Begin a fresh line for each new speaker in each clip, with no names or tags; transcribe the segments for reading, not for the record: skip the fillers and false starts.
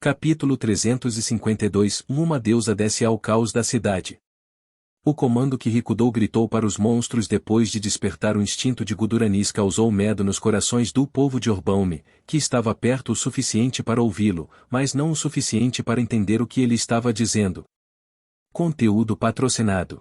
Capítulo 352 Uma deusa desce ao caos da cidade. O comando que Rikudou gritou para os monstros depois de despertar o instinto de Guduranis causou medo nos corações do povo de Orbaume, que estava perto o suficiente para ouvi-lo, mas não o suficiente para entender o que ele estava dizendo. Conteúdo patrocinado.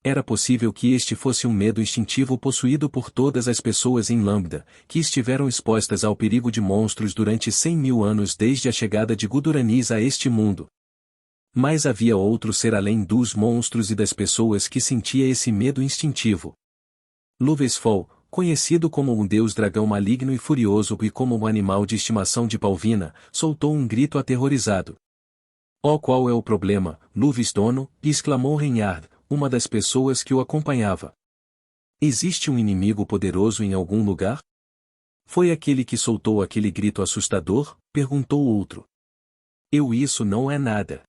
Era possível que este fosse um medo instintivo possuído por todas as pessoas em Lambda, que estiveram expostas ao perigo de monstros durante 100.000 anos desde a chegada de Guduranis a este mundo. Mas havia outro ser além dos monstros e das pessoas que sentia esse medo instintivo. Luvesfol, conhecido como um deus dragão maligno e furioso e como um animal de estimação de Palvina, soltou um grito aterrorizado. "Oh, qual é o problema, Luvisdono?" exclamou Reinhard, uma das pessoas que o acompanhava. "Existe um inimigo poderoso em algum lugar?" "Foi aquele que soltou aquele grito assustador?" perguntou outro. Isso não é nada."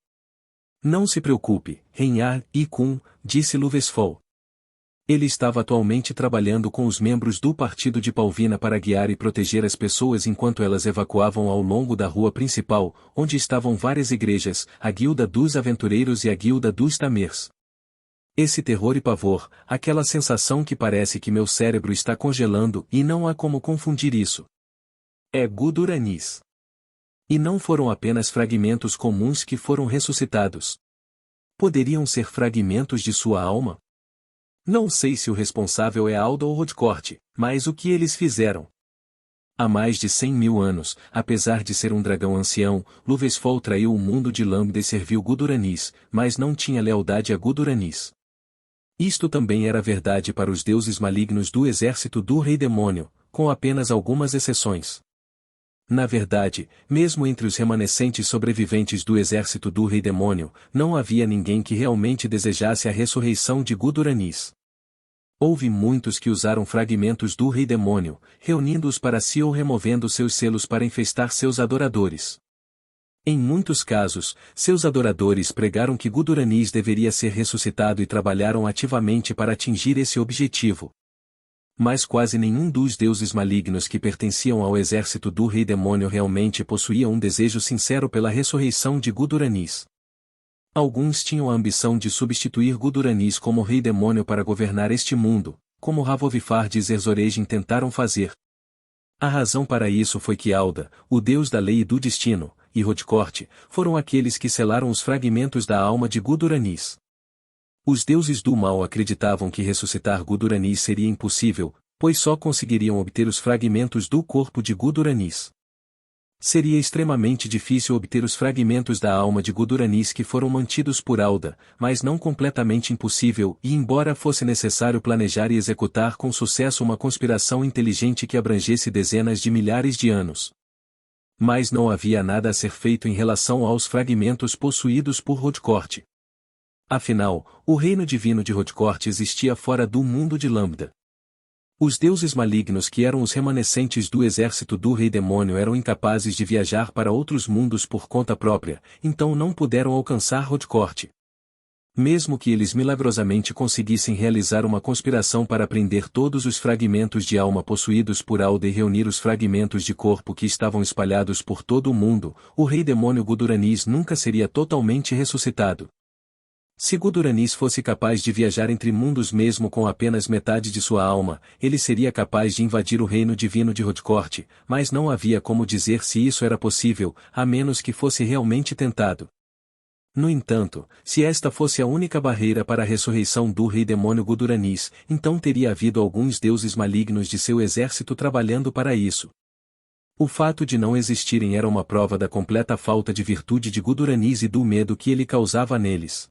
"Não se preocupe, Reinhard Ikun", disse Luvesfol. Ele estava atualmente trabalhando com os membros do partido de Palvina para guiar e proteger as pessoas enquanto elas evacuavam ao longo da rua principal, onde estavam várias igrejas, a Guilda dos Aventureiros e a Guilda dos Tamers. Esse terror e pavor, aquela sensação que parece que meu cérebro está congelando e não há como confundir isso. É Guduranis. E não foram apenas fragmentos comuns que foram ressuscitados. Poderiam ser fragmentos de sua alma? Não sei se o responsável é Alda ou Rodcourt, mas o que eles fizeram? Há mais de 100.000 anos, apesar de ser um dragão ancião, Luvesfol traiu o mundo de Lambda e serviu Guduranis, mas não tinha lealdade a Guduranis. Isto também era verdade para os deuses malignos do exército do Rei Demônio, com apenas algumas exceções. Na verdade, mesmo entre os remanescentes sobreviventes do exército do Rei Demônio, não havia ninguém que realmente desejasse a ressurreição de Guduranis. Houve muitos que usaram fragmentos do Rei Demônio, reunindo-os para si ou removendo seus selos para infestar seus adoradores. Em muitos casos, seus adoradores pregaram que Guduranis deveria ser ressuscitado e trabalharam ativamente para atingir esse objetivo. Mas quase nenhum dos deuses malignos que pertenciam ao exército do Rei Demônio realmente possuía um desejo sincero pela ressurreição de Guduranis. Alguns tinham a ambição de substituir Guduranis como Rei Demônio para governar este mundo, como Ravovifard e Zerzorejin tentaram fazer. A razão para isso foi que Alda, o deus da lei e do destino, e Rodcourt, foram aqueles que selaram os fragmentos da alma de Guduranis. Os deuses do mal acreditavam que ressuscitar Guduranis seria impossível, pois só conseguiriam obter os fragmentos do corpo de Guduranis. Seria extremamente difícil obter os fragmentos da alma de Guduranis que foram mantidos por Alda, mas não completamente impossível, e embora fosse necessário planejar e executar com sucesso uma conspiração inteligente que abrangesse dezenas de milhares de anos. Mas não havia nada a ser feito em relação aos fragmentos possuídos por Rodcourt. Afinal, o reino divino de Rodcourt existia fora do mundo de Lambda. Os deuses malignos que eram os remanescentes do exército do Rei Demônio eram incapazes de viajar para outros mundos por conta própria, então não puderam alcançar Rodcourt. Mesmo que eles milagrosamente conseguissem realizar uma conspiração para prender todos os fragmentos de alma possuídos por Alda e reunir os fragmentos de corpo que estavam espalhados por todo o mundo, o Rei Demônio Guduranis nunca seria totalmente ressuscitado. Se Guduranis fosse capaz de viajar entre mundos mesmo com apenas metade de sua alma, ele seria capaz de invadir o reino divino de Rodcourt, mas não havia como dizer se isso era possível, a menos que fosse realmente tentado. No entanto, se esta fosse a única barreira para a ressurreição do Rei Demônio Guduranis, então teria havido alguns deuses malignos de seu exército trabalhando para isso. O fato de não existirem era uma prova da completa falta de virtude de Guduranis e do medo que ele causava neles.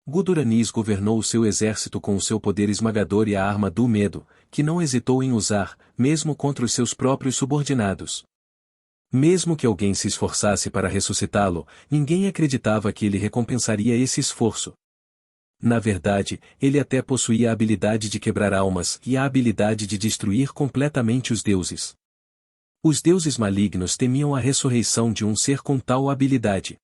Guduranis governou o seu exército com o seu poder esmagador e a arma do medo, que não hesitou em usar, mesmo contra os seus próprios subordinados. Mesmo que alguém se esforçasse para ressuscitá-lo, ninguém acreditava que ele recompensaria esse esforço. Na verdade, ele até possuía a habilidade de quebrar almas e a habilidade de destruir completamente os deuses. Os deuses malignos temiam a ressurreição de um ser com tal habilidade.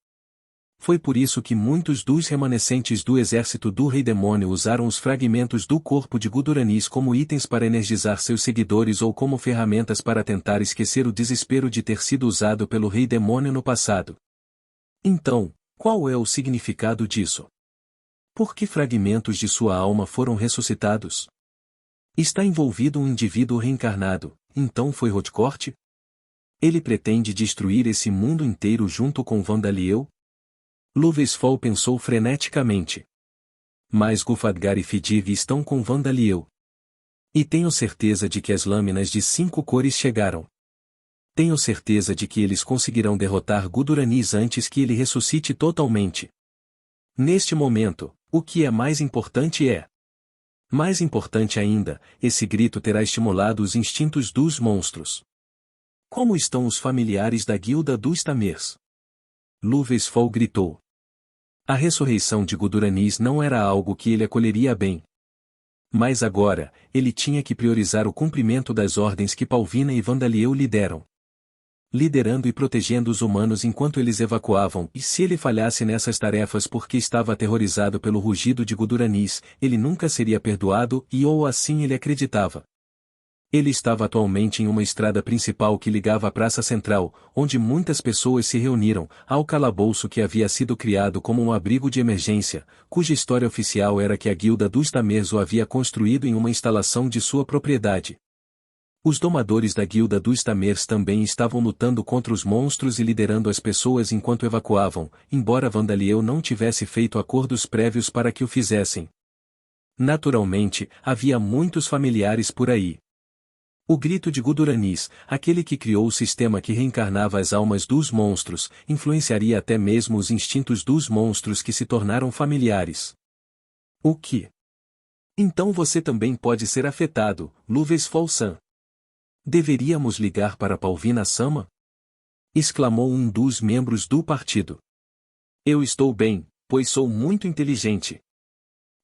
Foi por isso que muitos dos remanescentes do exército do Rei Demônio usaram os fragmentos do corpo de Guduranis como itens para energizar seus seguidores ou como ferramentas para tentar esquecer o desespero de ter sido usado pelo Rei Demônio no passado. Então, qual é o significado disso? Por que fragmentos de sua alma foram ressuscitados? Está envolvido um indivíduo reencarnado, então foi Hotcourt? Ele pretende destruir esse mundo inteiro junto com Vandaliel? Luvesfall pensou freneticamente. Mas Gulfadgar e Fidig estão com Vandaliel. E tenho certeza de que as lâminas de 5 cores chegaram. Tenho certeza de que eles conseguirão derrotar Guduranis antes que ele ressuscite totalmente. Neste momento, o que é mais importante é... Mais importante ainda, esse grito terá estimulado os instintos dos monstros. Como estão os familiares da guilda dos Tamers? Luvesfall gritou. A ressurreição de Guduranis não era algo que ele acolheria bem. Mas agora, ele tinha que priorizar o cumprimento das ordens que Palvina e Vandaliel lhe deram. Liderando e protegendo os humanos enquanto eles evacuavam, e se ele falhasse nessas tarefas porque estava aterrorizado pelo rugido de Guduranis, ele nunca seria perdoado ou assim ele acreditava. Ele estava atualmente em uma estrada principal que ligava à Praça Central, onde muitas pessoas se reuniram, ao calabouço que havia sido criado como um abrigo de emergência, cuja história oficial era que a Guilda dos Tamers o havia construído em uma instalação de sua propriedade. Os domadores da Guilda dos Tamers também estavam lutando contra os monstros e liderando as pessoas enquanto evacuavam, embora Vandaliel não tivesse feito acordos prévios para que o fizessem. Naturalmente, havia muitos familiares por aí. O grito de Guduranis, aquele que criou o sistema que reencarnava as almas dos monstros, influenciaria até mesmo os instintos dos monstros que se tornaram familiares. O que? Então você também pode ser afetado, Luvesfall-san. Deveríamos ligar para Palvina-sama? Exclamou um dos membros do partido. Eu estou bem, pois sou muito inteligente.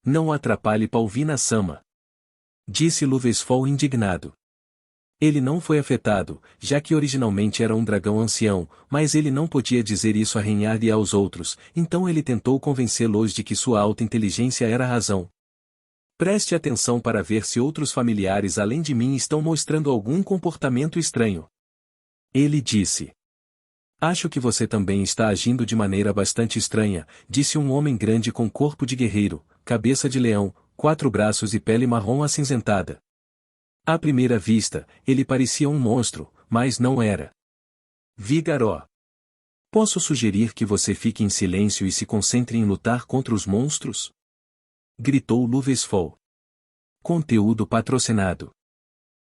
Não atrapalhe Palvina-sama. Disse Luvesfall indignado. Ele não foi afetado, já que originalmente era um dragão ancião, mas ele não podia dizer isso a Reinhard e aos outros, então ele tentou convencê-los de que sua alta inteligência era a razão. Preste atenção para ver se outros familiares além de mim estão mostrando algum comportamento estranho. Ele disse. Acho que você também está agindo de maneira bastante estranha, disse um homem grande com corpo de guerreiro, cabeça de leão, 4 braços e pele marrom acinzentada. À primeira vista, ele parecia um monstro, mas não era. Vigaró. Posso sugerir que você fique em silêncio e se concentre em lutar contra os monstros? Gritou Luvesfall. Conteúdo patrocinado.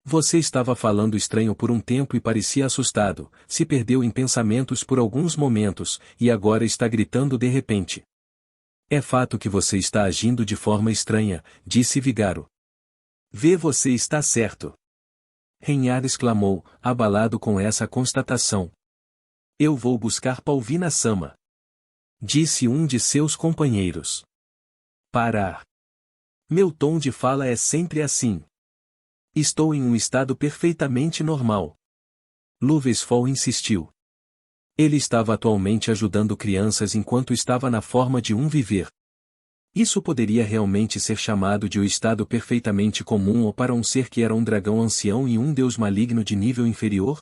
Você estava falando estranho por um tempo e parecia assustado, se perdeu em pensamentos por alguns momentos, e agora está gritando de repente. É fato que você está agindo de forma estranha, disse Vigaro. Vê, você está certo. Reinhard exclamou, abalado com essa constatação. Eu vou buscar Palvina-sama. Disse um de seus companheiros. Parar. Meu tom de fala é sempre assim. Estou em um estado perfeitamente normal. Luvesfall insistiu. Ele estava atualmente ajudando crianças enquanto estava na forma de um viver. Isso poderia realmente ser chamado de o estado perfeitamente comum ou para um ser que era um dragão ancião e um deus maligno de nível inferior?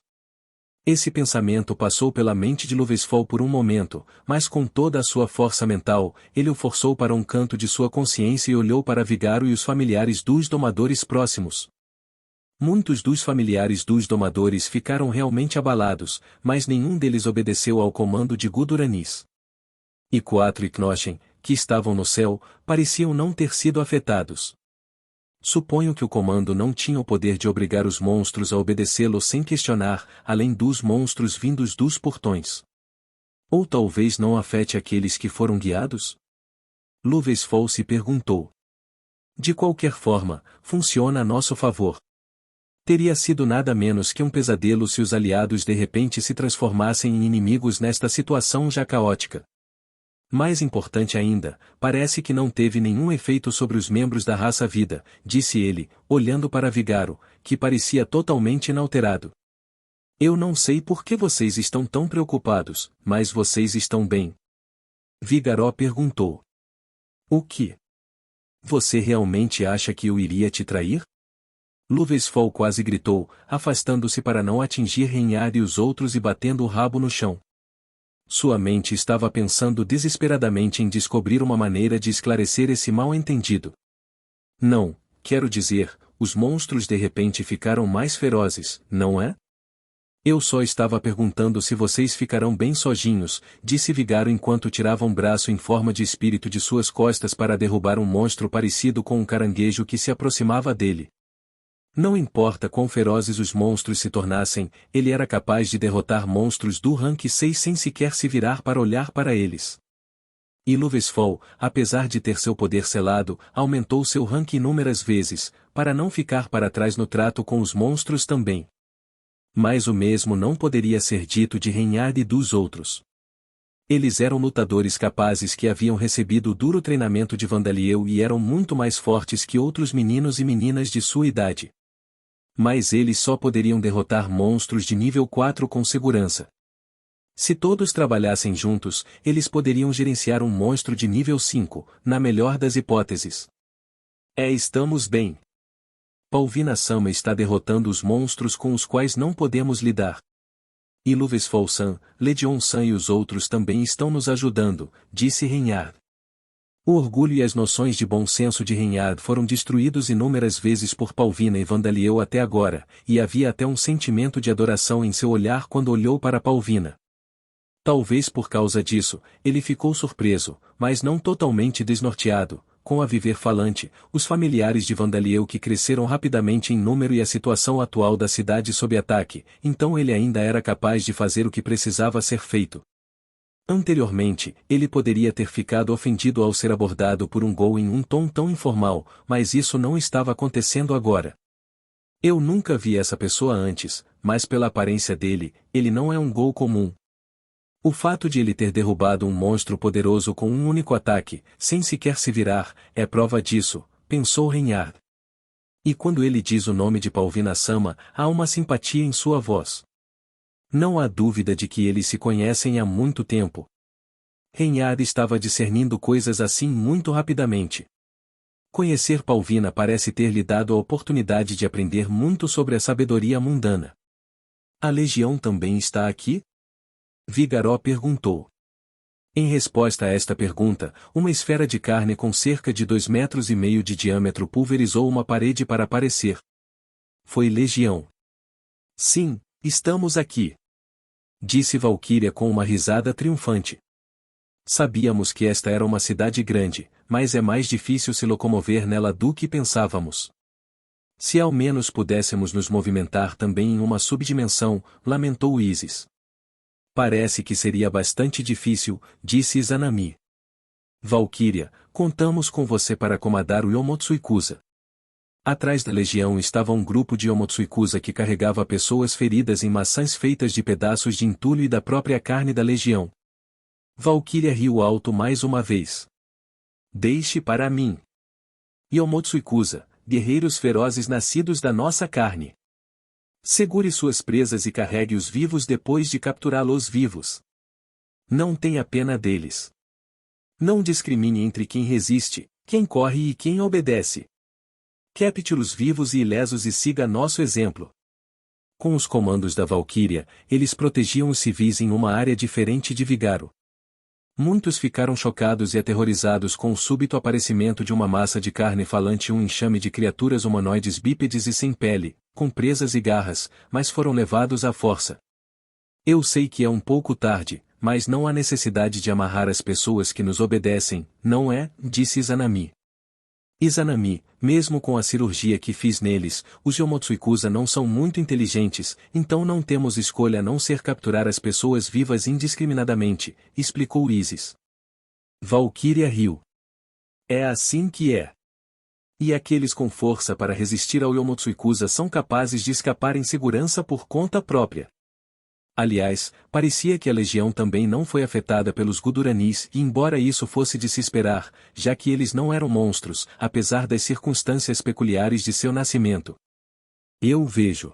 Esse pensamento passou pela mente de Luvesfall por um momento, mas com toda a sua força mental, ele o forçou para um canto de sua consciência e olhou para Vigaro e os familiares dos domadores próximos. Muitos dos familiares dos domadores ficaram realmente abalados, mas nenhum deles obedeceu ao comando de Guduranis. E Quatro e Knochen, que estavam no céu, pareciam não ter sido afetados. Suponho que o comando não tinha o poder de obrigar os monstros a obedecê-lo sem questionar, além dos monstros vindos dos portões. Ou talvez não afete aqueles que foram guiados? Luvesfall se perguntou. De qualquer forma, funciona a nosso favor. Teria sido nada menos que um pesadelo se os aliados de repente se transformassem em inimigos nesta situação já caótica. Mais importante ainda, parece que não teve nenhum efeito sobre os membros da raça vida, disse ele, olhando para Vigaro, que parecia totalmente inalterado. Eu não sei por que vocês estão tão preocupados, mas vocês estão bem. Vigaró perguntou. O que? Você realmente acha que eu iria te trair? Luvesfol quase gritou, afastando-se para não atingir Renhar e os outros e batendo o rabo no chão. Sua mente estava pensando desesperadamente em descobrir uma maneira de esclarecer esse mal-entendido. Não, quero dizer, os monstros de repente ficaram mais ferozes, não é? Eu só estava perguntando se vocês ficarão bem sozinhos, disse Vigaro enquanto tirava um braço em forma de espírito de suas costas para derrubar um monstro parecido com um caranguejo que se aproximava dele. Não importa quão ferozes os monstros se tornassem, ele era capaz de derrotar monstros do rank 6 sem sequer se virar para olhar para eles. E Luvesfol, apesar de ter seu poder selado, aumentou seu rank inúmeras vezes, para não ficar para trás no trato com os monstros também. Mas o mesmo não poderia ser dito de Renhard e dos outros. Eles eram lutadores capazes que haviam recebido o duro treinamento de Vandaliel e eram muito mais fortes que outros meninos e meninas de sua idade. Mas eles só poderiam derrotar monstros de nível 4 com segurança. Se todos trabalhassem juntos, eles poderiam gerenciar um monstro de nível 5, na melhor das hipóteses. Estamos bem. Palvina-sama está derrotando os monstros com os quais não podemos lidar. E Luvesfol-san, Legion-san e os outros também estão nos ajudando, disse Renhard. O orgulho e as noções de bom senso de Renhard foram destruídos inúmeras vezes por Palvina e Vandaliel até agora, e havia até um sentimento de adoração em seu olhar quando olhou para Palvina. Talvez por causa disso, ele ficou surpreso, mas não totalmente desnorteado, com a Viver Falante, os familiares de Vandaliel que cresceram rapidamente em número e a situação atual da cidade sob ataque, então ele ainda era capaz de fazer o que precisava ser feito. Anteriormente, ele poderia ter ficado ofendido ao ser abordado por um Gol em um tom tão informal, mas isso não estava acontecendo agora. Eu nunca vi essa pessoa antes, mas pela aparência dele, ele não é um Gol comum. O fato de ele ter derrubado um monstro poderoso com um único ataque, sem sequer se virar, é prova disso, pensou Renhard. E quando ele diz o nome de Palvina-sama, há uma simpatia em sua voz. Não há dúvida de que eles se conhecem há muito tempo. Renhard estava discernindo coisas assim muito rapidamente. Conhecer Palvina parece ter lhe dado a oportunidade de aprender muito sobre a sabedoria mundana. A Legião também está aqui? Vigaró perguntou. Em resposta a esta pergunta, uma esfera de carne com cerca de 2,5 metros de diâmetro pulverizou uma parede para aparecer. Foi Legião. Sim, estamos aqui. Disse Valquíria com uma risada triunfante. Sabíamos que esta era uma cidade grande, mas é mais difícil se locomover nela do que pensávamos. Se ao menos pudéssemos nos movimentar também em uma subdimensão, lamentou Isis. Parece que seria bastante difícil, disse Izanami. Valquíria, contamos com você para comandar o Yomotsuikusa. Atrás da legião estava um grupo de Yomotsuikusa que carregava pessoas feridas em maçãs feitas de pedaços de entulho e da própria carne da legião. Valquíria riu alto mais uma vez. Deixe para mim. Yomotsuikusa, guerreiros ferozes nascidos da nossa carne. Segure suas presas e carregue-os vivos depois de capturá-los vivos. Não tenha pena deles. Não discrimine entre quem resiste, quem corre e quem obedece. Capture-os vivos e ilesos e siga nosso exemplo. Com os comandos da Valquíria, eles protegiam os civis em uma área diferente de Vigaro. Muitos ficaram chocados e aterrorizados com o súbito aparecimento de uma massa de carne falante e um enxame de criaturas humanoides bípedes e sem pele, com presas e garras, mas foram levados à força. Eu sei que é um pouco tarde, mas não há necessidade de amarrar as pessoas que nos obedecem, não é? Disse Izanami. Izanami, mesmo com a cirurgia que fiz neles, os Yomotsuikusa não são muito inteligentes, então não temos escolha a não ser capturar as pessoas vivas indiscriminadamente, explicou Isis. Valquíria riu. É assim que é. E aqueles com força para resistir ao Yomotsuikusa são capazes de escapar em segurança por conta própria. Aliás, parecia que a legião também não foi afetada pelos Guduranis e embora isso fosse de se esperar, já que eles não eram monstros, apesar das circunstâncias peculiares de seu nascimento. Eu vejo.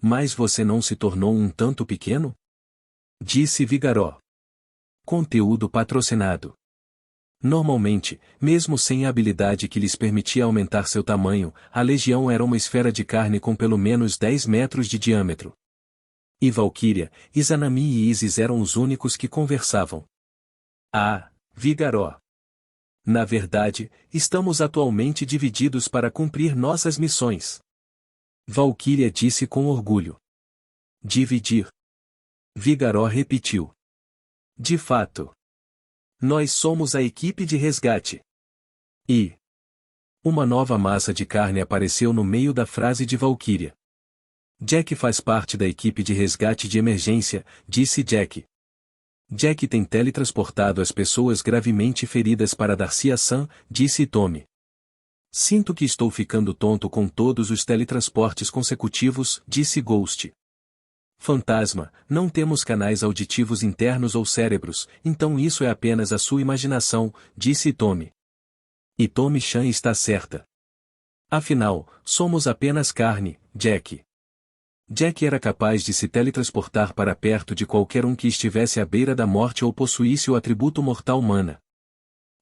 Mas você não se tornou um tanto pequeno? Disse Vigaró. Conteúdo patrocinado. Normalmente, mesmo sem a habilidade que lhes permitia aumentar seu tamanho, a Legião era uma esfera de carne com pelo menos 10 metros de diâmetro. E Valkyria, Izanami e Isis eram os únicos que conversavam. Ah, Vigaró. Na verdade, estamos atualmente divididos para cumprir nossas missões. Valkyria disse com orgulho. Dividir. Vigaró repetiu. De fato. Nós somos a equipe de resgate. E uma nova massa de carne apareceu no meio da frase de Valkyria. Jack faz parte da equipe de resgate de emergência, disse Jack. Jack tem teletransportado as pessoas gravemente feridas para Darcia-san, disse Tommy. Sinto que estou ficando tonto com todos os teletransportes consecutivos, disse Ghost. Fantasma, não temos canais auditivos internos ou cérebros, então isso é apenas a sua imaginação, disse Tommy. E Tommy-chan está certa. Afinal, somos apenas carne, Jack. Jack era capaz de se teletransportar para perto de qualquer um que estivesse à beira da morte ou possuísse o atributo mortal mana.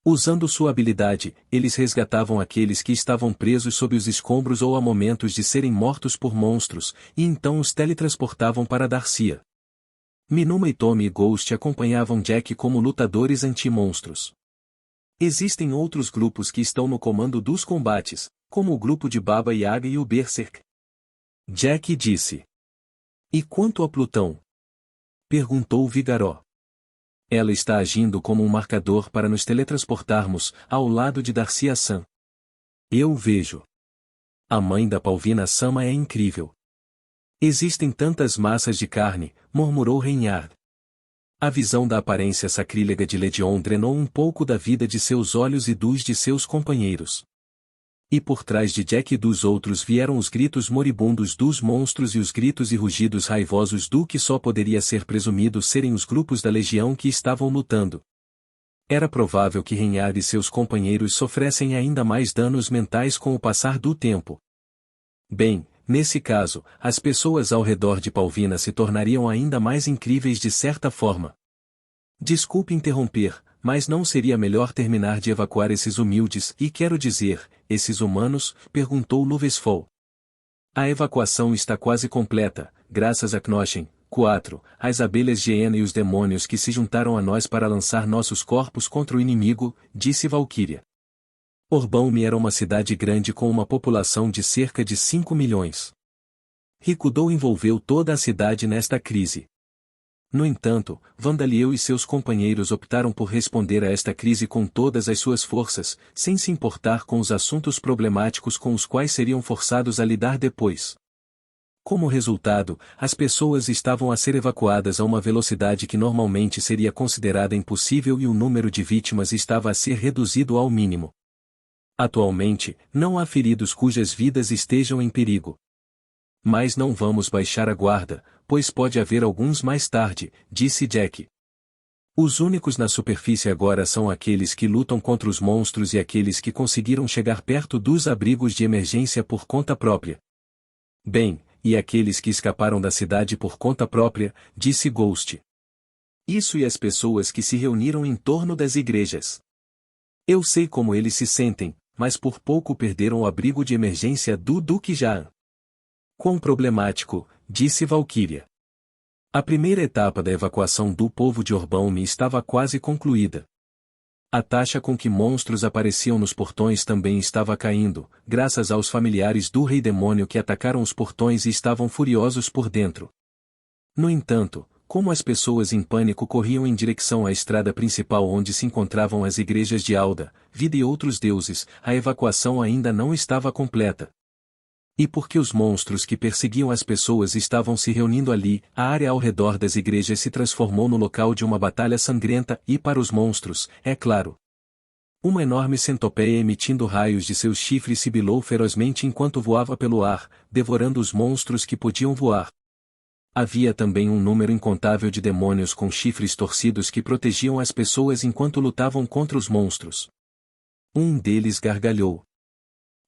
Usando sua habilidade, eles resgatavam aqueles que estavam presos sob os escombros ou a momentos de serem mortos por monstros, e então os teletransportavam para Darcia. Minuma e Tommy e Ghost acompanhavam Jack como lutadores anti-monstros. Existem outros grupos que estão no comando dos combates, como o grupo de Baba Yaga e o Berserk. Jack disse. E quanto a Plutão? Perguntou Vigaró. Ela está agindo como um marcador para nos teletransportarmos, ao lado de Darcia-san. Eu vejo. A mãe da Palvina-sama é incrível. Existem tantas massas de carne, murmurou Reinhard. A visão da aparência sacrílega de Legion drenou um pouco da vida de seus olhos e dos de seus companheiros. E por trás de Jack e dos outros vieram os gritos moribundos dos monstros e os gritos e rugidos raivosos do que só poderia ser presumido serem os grupos da Legião que estavam lutando. Era provável que Reinhard e seus companheiros sofressem ainda mais danos mentais com o passar do tempo. Bem, nesse caso, as pessoas ao redor de Palvina se tornariam ainda mais incríveis de certa forma. Desculpe interromper, mas não seria melhor terminar de evacuar esses humildes, e quero dizer, esses humanos? Perguntou Luvesfol. A evacuação está quase completa, graças a Knochen, 4, as abelhas Geena e os demônios que se juntaram a nós para lançar nossos corpos contra o inimigo, disse Valkyria. Orbaum era uma cidade grande com uma população de cerca de 5 milhões. Rikudou envolveu toda a cidade nesta crise. No entanto, Vandaliel e seus companheiros optaram por responder a esta crise com todas as suas forças, sem se importar com os assuntos problemáticos com os quais seriam forçados a lidar depois. Como resultado, as pessoas estavam a ser evacuadas a uma velocidade que normalmente seria considerada impossível e o número de vítimas estava a ser reduzido ao mínimo. Atualmente, não há feridos cujas vidas estejam em perigo. Mas não vamos baixar a guarda, pois pode haver alguns mais tarde, disse Jack. Os únicos na superfície agora são aqueles que lutam contra os monstros e aqueles que conseguiram chegar perto dos abrigos de emergência por conta própria. Bem, e aqueles que escaparam da cidade por conta própria, disse Ghost. Isso e as pessoas que se reuniram em torno das igrejas. Eu sei como eles se sentem, mas por pouco perderam o abrigo de emergência do Duque Jaan. Quão problemático, disse Valkyria. A primeira etapa da evacuação do povo de Orbaum estava quase concluída. A taxa com que monstros apareciam nos portões também estava caindo, graças aos familiares do Rei Demônio que atacaram os portões e estavam furiosos por dentro. No entanto, como as pessoas em pânico corriam em direção à estrada principal onde se encontravam as igrejas de Alda, Vida e outros deuses, a evacuação ainda não estava completa. E porque os monstros que perseguiam as pessoas estavam se reunindo ali, a área ao redor das igrejas se transformou no local de uma batalha sangrenta e para os monstros, é claro. Uma enorme centopeia emitindo raios de seus chifres sibilou ferozmente enquanto voava pelo ar, devorando os monstros que podiam voar. Havia também um número incontável de demônios com chifres torcidos que protegiam as pessoas enquanto lutavam contra os monstros. Um deles gargalhou.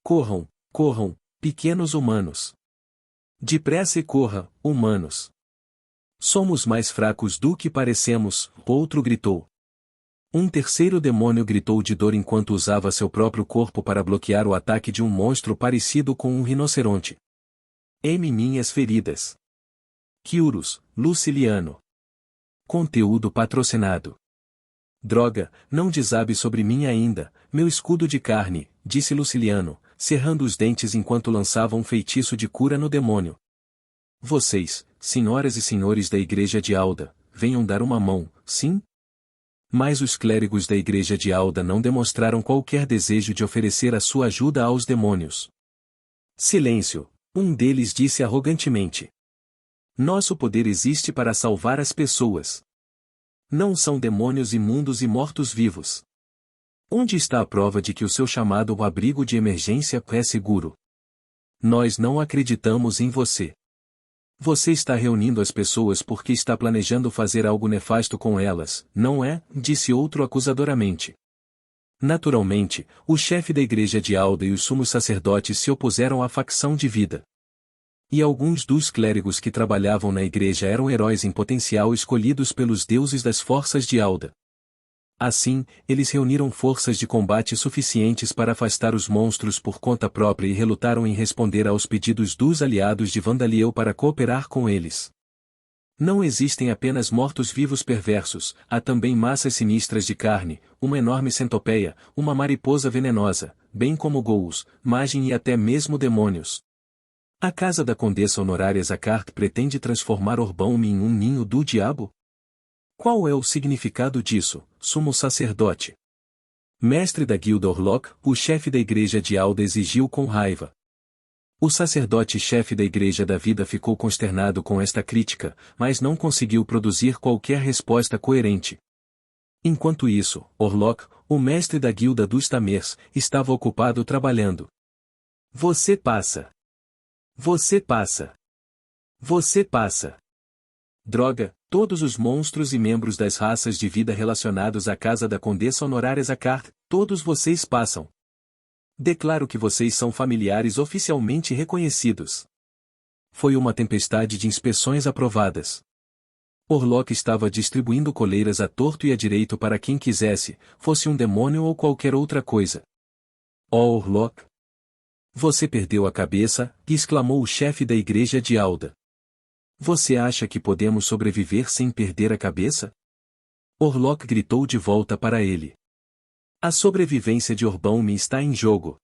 Corram, corram, pequenos humanos. Depressa e corra, humanos. Somos mais fracos do que parecemos, outro gritou. Um terceiro demônio gritou de dor enquanto usava seu próprio corpo para bloquear o ataque de um monstro parecido com um rinoceronte. Minhas feridas. Kyurus, Luciliano. Conteúdo patrocinado. Droga, não desabe sobre mim ainda, meu escudo de carne, disse Luciliano, cerrando os dentes enquanto lançava um feitiço de cura no demônio. Vocês, senhoras e senhores da igreja de Alda, venham dar uma mão, sim? Mas os clérigos da igreja de Alda não demonstraram qualquer desejo de oferecer a sua ajuda aos demônios. Silêncio, um deles disse arrogantemente. Nosso poder existe para salvar as pessoas. Não são demônios imundos e mortos-vivos. Onde está a prova de que o seu chamado abrigo de emergência é seguro? Nós não acreditamos em você. Você está reunindo as pessoas porque está planejando fazer algo nefasto com elas, não é? Disse outro acusadoramente. Naturalmente, o chefe da igreja de Alda e os sumos sacerdotes se opuseram à facção de vida. E alguns dos clérigos que trabalhavam na igreja eram heróis em potencial escolhidos pelos deuses das forças de Alda. Assim, eles reuniram forças de combate suficientes para afastar os monstros por conta própria e relutaram em responder aos pedidos dos aliados de Vandaliel para cooperar com eles. Não existem apenas mortos-vivos perversos, há também massas sinistras de carne, uma enorme centopeia, uma mariposa venenosa, bem como ghouls, magem e até mesmo demônios. A casa da Condessa Honorária Zakart pretende transformar Orbaum em um ninho do diabo? Qual é o significado disso, sumo sacerdote? Mestre da guilda Orlok, o chefe da igreja de Alda exigiu com raiva. O sacerdote-chefe da igreja da vida ficou consternado com esta crítica, mas não conseguiu produzir qualquer resposta coerente. Enquanto isso, Orlok, o mestre da guilda dos Tamers, estava ocupado trabalhando. Você passa. Você passa. Você passa. Droga, todos os monstros e membros das raças de vida relacionados à casa da Condessa Honorária Zakart, todos vocês passam. Declaro que vocês são familiares oficialmente reconhecidos. Foi uma tempestade de inspeções aprovadas. Orlok estava distribuindo coleiras a torto e a direito para quem quisesse, fosse um demônio ou qualquer outra coisa. Oh Orlok! Você perdeu a cabeça, exclamou o chefe da igreja de Alda. Você acha que podemos sobreviver sem perder a cabeça? Orlok gritou de volta para ele. A sobrevivência de Orbaum está em jogo.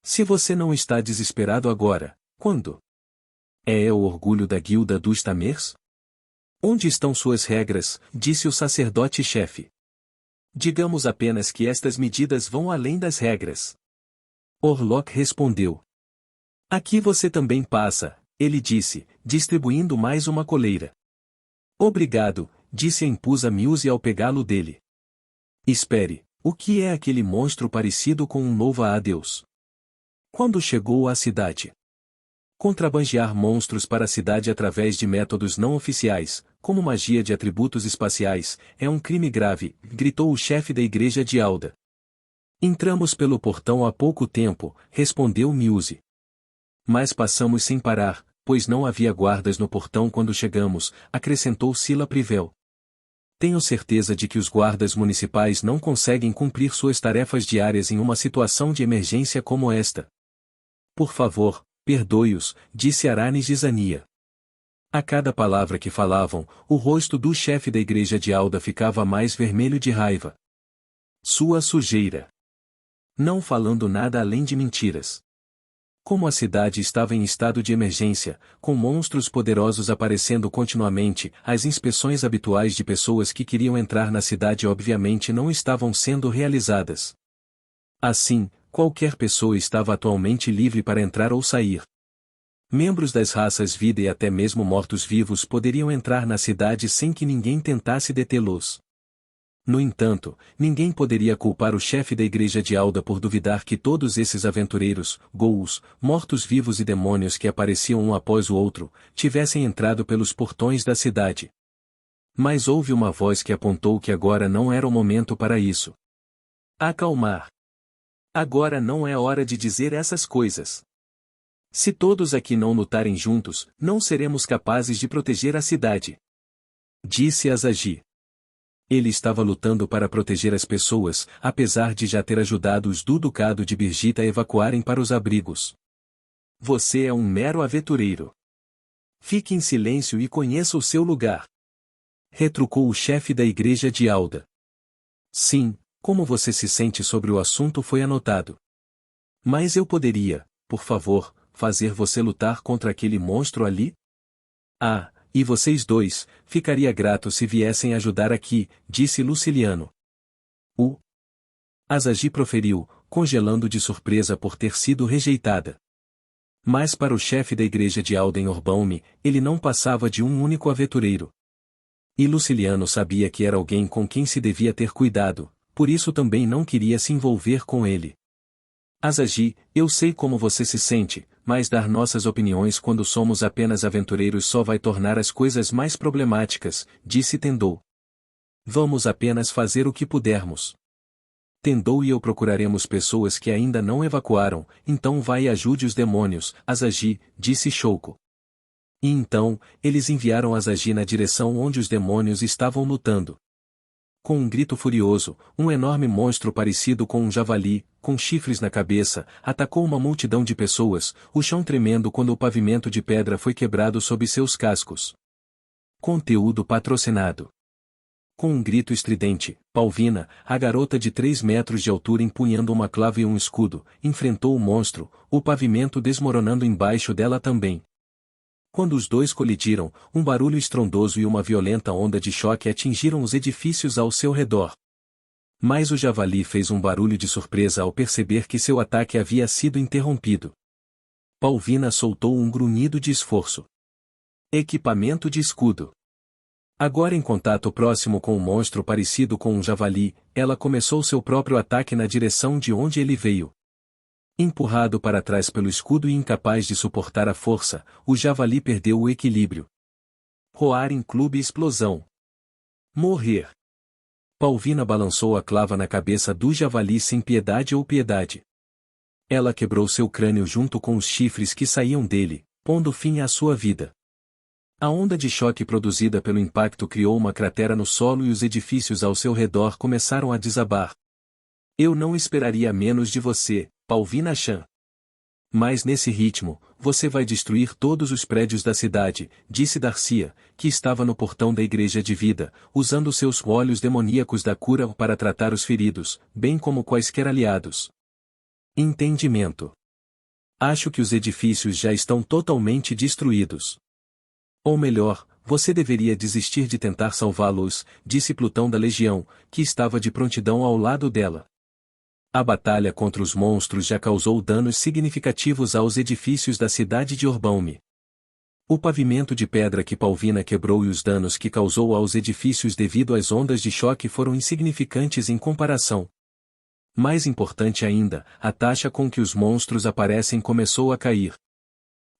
Se você não está desesperado agora, quando? É o orgulho da guilda dos Tamers? Onde estão suas regras? Disse o sacerdote-chefe. Digamos apenas que estas medidas vão além das regras. Orlok respondeu. Aqui você também passa, ele disse, distribuindo mais uma coleira. Obrigado, disse a impusa Muse ao pegá-lo dele. Espere, o que é aquele monstro parecido com um louva-a-Deus? Quando chegou à cidade? Contrabandear monstros para a cidade através de métodos não oficiais, como magia de atributos espaciais, é um crime grave, gritou o chefe da igreja de Alda. Entramos pelo portão há pouco tempo, respondeu Muse. Mas passamos sem parar, pois não havia guardas no portão quando chegamos, acrescentou Sila Privel. Tenho certeza de que os guardas municipais não conseguem cumprir suas tarefas diárias em uma situação de emergência como esta. Por favor, perdoe-os, disse Aranis de Zania. A cada palavra que falavam, o rosto do chefe da igreja de Alda ficava mais vermelho de raiva. Sua sujeira. Não falando nada além de mentiras. Como a cidade estava em estado de emergência, com monstros poderosos aparecendo continuamente, as inspeções habituais de pessoas que queriam entrar na cidade obviamente não estavam sendo realizadas. Assim, qualquer pessoa estava atualmente livre para entrar ou sair. Membros das raças vida e até mesmo mortos-vivos poderiam entrar na cidade sem que ninguém tentasse detê-los. No entanto, ninguém poderia culpar o chefe da igreja de Alda por duvidar que todos esses aventureiros, ghouls, mortos-vivos e demônios que apareciam um após o outro, tivessem entrado pelos portões da cidade. Mas houve uma voz que apontou que agora não era o momento para isso. Acalmar. Agora não é hora de dizer essas coisas. Se todos aqui não lutarem juntos, não seremos capazes de proteger a cidade. Disse Asagi. Ele estava lutando para proteger as pessoas, apesar de já ter ajudado os do Ducado de Birgita a evacuarem para os abrigos. Você é um mero aventureiro. Fique em silêncio e conheça o seu lugar. Retrucou o chefe da igreja de Alda. Sim, como você se sente sobre o assunto foi anotado. Mas eu poderia, por favor, fazer você lutar contra aquele monstro ali? Ah, e vocês dois, ficaria grato se viessem ajudar aqui, disse Luciliano. Asagi proferiu, congelando de surpresa por ter sido rejeitada. Mas para o chefe da igreja de Alden Orbaume, ele não passava de um único aventureiro. E Luciliano sabia que era alguém com quem se devia ter cuidado, por isso também não queria se envolver com ele. Asagi, eu sei como você se sente, mas dar nossas opiniões quando somos apenas aventureiros só vai tornar as coisas mais problemáticas, disse Tendou. Vamos apenas fazer o que pudermos. Tendou e eu procuraremos pessoas que ainda não evacuaram, então vai e ajude os demônios, Asagi, disse Shouko. E então, eles enviaram Asagi na direção onde os demônios estavam lutando. Com um grito furioso, um enorme monstro parecido com um javali, com chifres na cabeça, atacou uma multidão de pessoas, o chão tremendo quando o pavimento de pedra foi quebrado sob seus cascos. Conteúdo patrocinado. Com um grito estridente, Palvina, a garota de 3 metros de altura empunhando uma clava e um escudo, enfrentou o monstro, o pavimento desmoronando embaixo dela também. Quando os dois colidiram, um barulho estrondoso e uma violenta onda de choque atingiram os edifícios ao seu redor. Mas o javali fez um barulho de surpresa ao perceber que seu ataque havia sido interrompido. Palvina soltou um grunhido de esforço. Equipamento de escudo. Agora em contato próximo com um monstro parecido com um javali, ela começou seu próprio ataque na direção de onde ele veio. Empurrado para trás pelo escudo e incapaz de suportar a força, o javali perdeu o equilíbrio. Roar em clube explosão. Morrer. Palvina balançou a clava na cabeça do javali sem piedade ou piedade. Ela quebrou seu crânio junto com os chifres que saíam dele, pondo fim à sua vida. A onda de choque produzida pelo impacto criou uma cratera no solo e os edifícios ao seu redor começaram a desabar. Eu não esperaria menos de você, Palvina Chan. Mas nesse ritmo, você vai destruir todos os prédios da cidade, disse Darcia, que estava no portão da igreja de vida, usando seus olhos demoníacos da cura para tratar os feridos, bem como quaisquer aliados. Entendimento. Acho que os edifícios já estão totalmente destruídos. Ou melhor, você deveria desistir de tentar salvá-los, disse Plutão da Legião, que estava de prontidão ao lado dela. A batalha contra os monstros já causou danos significativos aos edifícios da cidade de Orbaume. O pavimento de pedra que Palvina quebrou e os danos que causou aos edifícios devido às ondas de choque foram insignificantes em comparação. Mais importante ainda, a taxa com que os monstros aparecem começou a cair.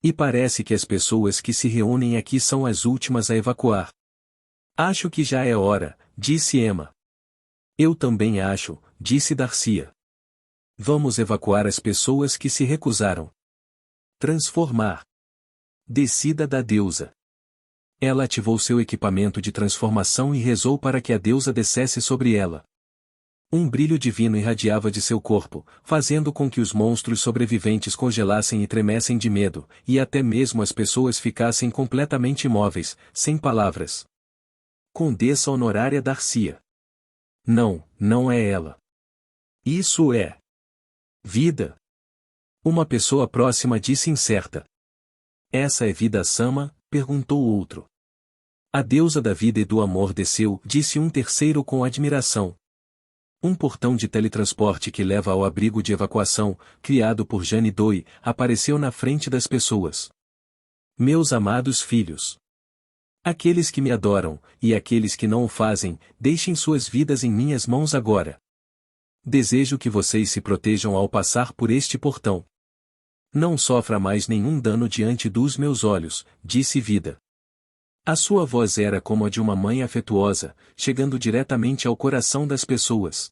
E parece que as pessoas que se reúnem aqui são as últimas a evacuar. Acho que já é hora, disse Emma. Eu também acho, disse Darcia. Vamos evacuar as pessoas que se recusaram. Transformar. Descida da deusa. Ela ativou seu equipamento de transformação e rezou para que a deusa descesse sobre ela. Um brilho divino irradiava de seu corpo, fazendo com que os monstros sobreviventes congelassem e tremessem de medo, e até mesmo as pessoas ficassem completamente imóveis, sem palavras. Condessa Honorária Darcia. Não, não é ela. Isso é vida. Uma pessoa próxima disse incerta. Essa é Vida Sama? Perguntou outro. A deusa da vida e do amor desceu, disse um terceiro com admiração. Um portão de teletransporte que leva ao abrigo de evacuação, criado por Jane Doi, apareceu na frente das pessoas. Meus amados filhos. Aqueles que me adoram, e aqueles que não o fazem, deixem suas vidas em minhas mãos agora. Desejo que vocês se protejam ao passar por este portão. Não sofra mais nenhum dano diante dos meus olhos, disse Vida. A sua voz era como a de uma mãe afetuosa, chegando diretamente ao coração das pessoas.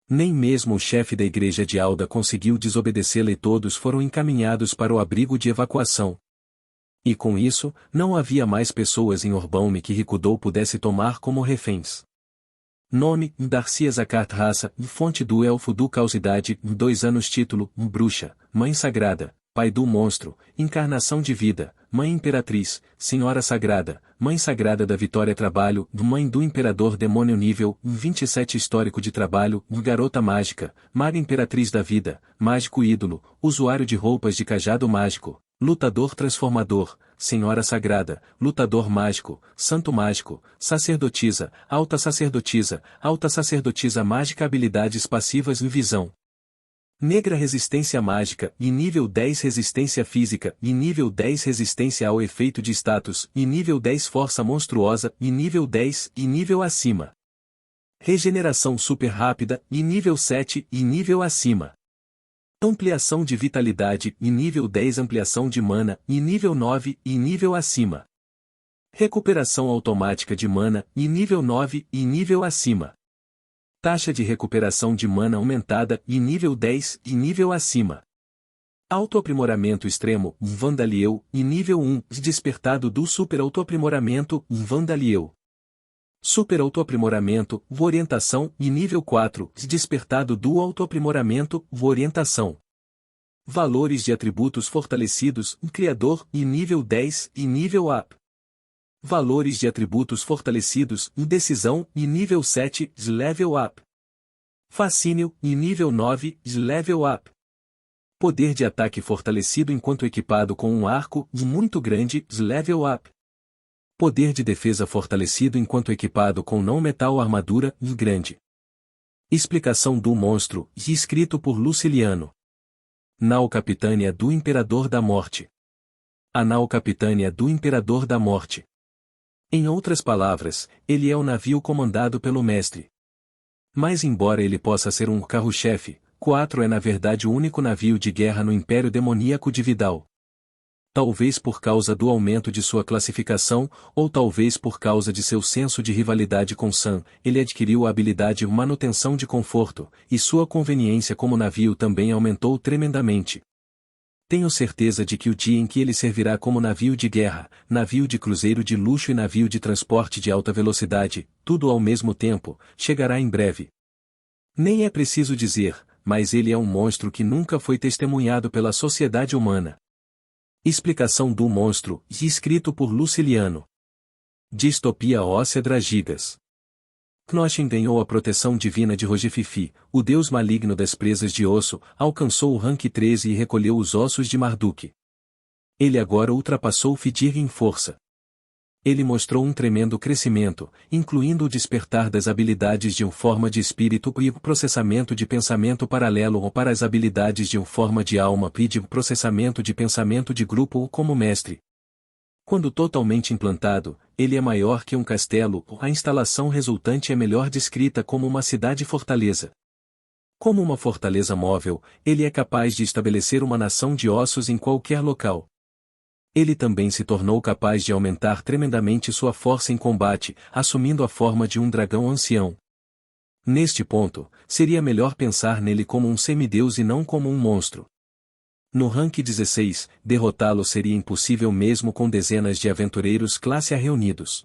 Nem mesmo o chefe da igreja de Alda conseguiu desobedecê-la e todos foram encaminhados para o abrigo de evacuação. E com isso, não havia mais pessoas em Orbaume que Ricudou pudesse tomar como reféns. Nome: Darcia Zakat Raça, fonte do elfo do Causidade, 2 anos título, bruxa, mãe sagrada, pai do monstro, encarnação de vida, mãe imperatriz, senhora sagrada, mãe sagrada da vitória trabalho, mãe do imperador demônio nível, 27 histórico de trabalho, garota mágica, maga imperatriz da vida, mágico ídolo, usuário de roupas de cajado mágico, lutador transformador, senhora sagrada, lutador mágico, santo mágico, sacerdotisa alta sacerdotisa mágica habilidades passivas e visão. Negra resistência mágica, e nível 10 resistência física, e nível 10 resistência ao efeito de status, e nível 10 força monstruosa, e nível 10, e nível acima. Regeneração super rápida, e nível 7, e nível acima. Ampliação de vitalidade, e nível 10 ampliação de mana, e nível 9, e nível acima. Recuperação automática de mana, e nível 9, e nível acima. Taxa de recuperação de mana aumentada, e nível 10, e nível acima. Autoaprimoramento extremo, Vandalieu, e nível 1, despertado do super autoaprimoramento, Vandalieu. Super autoaprimoramento, orientação, e nível 4, despertado do autoaprimoramento, orientação. Valores de atributos fortalecidos, criador, e nível 10, e nível up. Valores de atributos fortalecidos, decisão, e nível 7, level up. Fascínio, e nível 9, level up. Poder de ataque fortalecido enquanto equipado com um arco, muito grande, level up. Poder de defesa fortalecido enquanto equipado com não metal armadura, grande. Explicação do monstro, escrito por Luciliano. Nau Capitânia do Imperador da Morte. A Nau Capitânia do Imperador da Morte. Em outras palavras, ele é o navio comandado pelo mestre. Mas embora ele possa ser um carro-chefe, 4 é na verdade o único navio de guerra no Império Demoníaco de Vidal. Talvez por causa do aumento de sua classificação, ou talvez por causa de seu senso de rivalidade com Sam, ele adquiriu a habilidade manutenção de conforto, e sua conveniência como navio também aumentou tremendamente. Tenho certeza de que o dia em que ele servirá como navio de guerra, navio de cruzeiro de luxo e navio de transporte de alta velocidade, tudo ao mesmo tempo, chegará em breve. Nem é preciso dizer, mas ele é um monstro que nunca foi testemunhado pela sociedade humana. Explicação do monstro, escrito por Luciliano. Distopia óssea Dragigas. Knoshin ganhou a proteção divina de Rogififi, o deus maligno das presas de osso, alcançou o rank 13 e recolheu os ossos de Marduk. Ele agora ultrapassou Fidir em força. Ele mostrou um tremendo crescimento, incluindo o despertar das habilidades de forma de espírito e o processamento de pensamento paralelo ou para as habilidades de forma de alma e de processamento de pensamento de grupo ou como mestre. Quando totalmente implantado, ele é maior que um castelo, a instalação resultante é melhor descrita como uma cidade-fortaleza. Como uma fortaleza móvel, ele é capaz de estabelecer uma nação de ossos em qualquer local. Ele também se tornou capaz de aumentar tremendamente sua força em combate, assumindo a forma de um dragão ancião. Neste ponto, seria melhor pensar nele como um semideus e não como um monstro. No rank 16, derrotá-lo seria impossível mesmo com dezenas de aventureiros classe A reunidos.